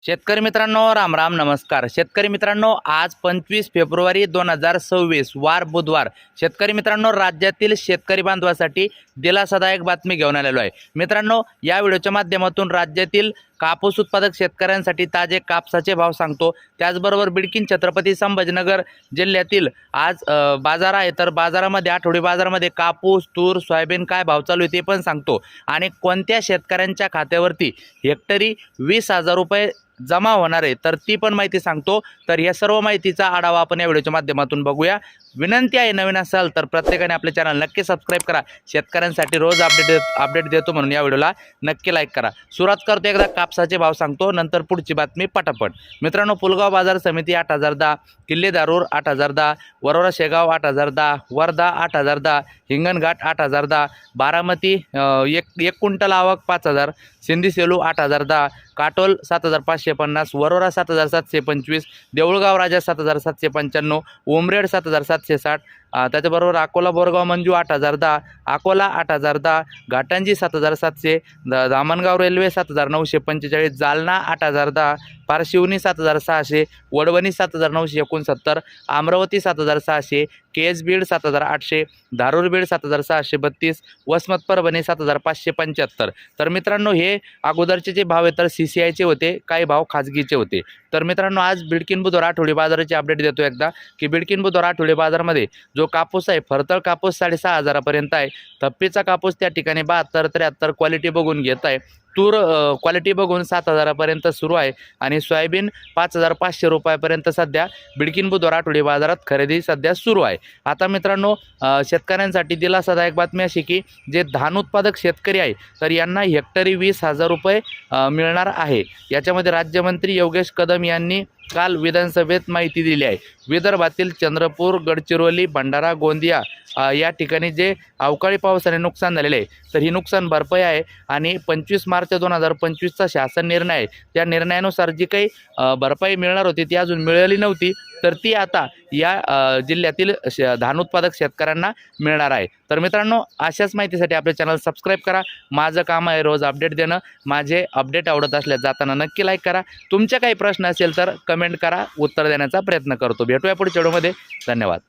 शेतकरी मित्रांनो, राम राम नमस्कार. शेतकरी मित्रांनो, आज 25 फेब्रुवारी 2026 वार बुधवार. शेतकरी मित्रांनो, राज्यातील शेतकरी बांधवासाठी दिलासादायक बातमी घेऊन आलेलो आहे. मित्रांनो, या व्हिडिओच्या माध्यमातून राज्यातील कापूस उत्पादक शेतकऱ्यांसाठी ताजे कापसाचे भाव सांगतो. त्याचबरोबर बिडकीन छत्रपती संभाजीनगर जिल्ह्यातील आज बाजार आहे, तर बाजारामध्ये आठवडी बाजारामध्ये कापूस, तूर, सोयाबीन काय भाव चालू आहे ते पण सांगतो. आणि कोणत्या शेतकऱ्यांच्या खात्यावरती हेक्टरी 20,000 रुपये जमा होणार आहे तर ती पण माहिती सांगतो. तर या सर्व माहितीचा आढावा आपण या व्हिडिओच्या माध्यमातून बघूया. विनंती आहे, नवीन असाल तर प्रत्येकाने आपले चॅनल नक्की सबस्क्राईब करा. शेतकऱ्यांसाठी रोज अपडेट देतो म्हणून या व्हिडिओला नक्की लाईक करा. सुरुवात करतो, एकदा कापसाचे भाव सांगतो, नंतर पुढची बातमी पटापट. मित्रांनो, पुलगाव बाजार समिती 8,010, किल्ले दारूर 8,010, वरोरा शेगाव 8,010, वर्धा 8,010, हिंगणघाट 8,010, बारामती एक क्विंटल आवक 5,000, सिंधी सेलू 8,010, काटोल 7,550, वरोरा 7,725, देऊळगाव राजा 7,795, उमरेड 7,760, त्याच्याबरोबर अकोला बोरगाव मंजू 8,010, अकोला 8,010, घाटंजी 7,700, धामणगाव रेल्वे 7,945, जालना 8,010, पारशिवनी 7,600, वडवणी 7,969, अमरावती 7,600, केस बीड 7,800, धारूर बीड 7,632, वसमत परभणी 7,575. तर मित्रांनो, हे अगोदरचे जे भाव आहेत तर CCIचे होते, काही भाव खाजगीचे होते. तर मित्रांनो, आज बिडकीन बुधवार आठवडी बाजाराची अपडेट देतो एकदा, की बिडकीन बुधवार आठवडी बाजारामध्ये जो कापूस आहे, फरतळ कापूस 6,500 पर्यंत आहे. थप्पीचा कापूस त्या ठिकाणी 72, 73 क्वालिटी बघून घेत आहे. तूर क्वालिटी बघून 7,000 पर्यंत सुरू आहे. आणि सोयाबीन 5,500 रुपयापर्यंत सध्या बिडकीन बुधवार आठवडी बाजारात खरेदी सध्या सुरू आहे. आता मित्रांनो, शेतकऱ्यांसाठी दिलासादायक बातमी अशी की जे धान उत्पादक शेतकरी आहे तर यांना हेक्टरी 20,000 रुपये मिळणार आहे. याच्यामध्ये राज्यमंत्री योगेश कदम यांनी काल विधानसभेत माहिती दिली आहे. विदर्भातील चंद्रपूर, गडचिरोली, भंडारा, गोंदिया या ठिकाणी जे अवकाळी पावसाने नुकसान झालेले आहे तर ही नुकसान भरपाई आहे. आणि 25 मार्च 2025चा शासन निर्णय आहे, त्या निर्णयानुसार जी काही भरपाई मिळणार होती ती अजून मिळाली नव्हती, तर ती आता या जिल्ह्यातील धान उत्पादक शेतकऱ्यांना मिळणार आहे. तर मित्रांनो, अशाच माहितीसाठी आपले चॅनल सबस्क्राईब करा. माझं काम आहे रोज अपडेट देणं. माझे अपडेट आवडत असल्यास जाताना नक्की लाईक करा. तुमचे काही प्रश्न असेल तर कमेंट करा, उत्तर देण्याचा प्रयत्न करतो. भेटूया पुढच्या व्हिडिओमध्ये. धन्यवाद.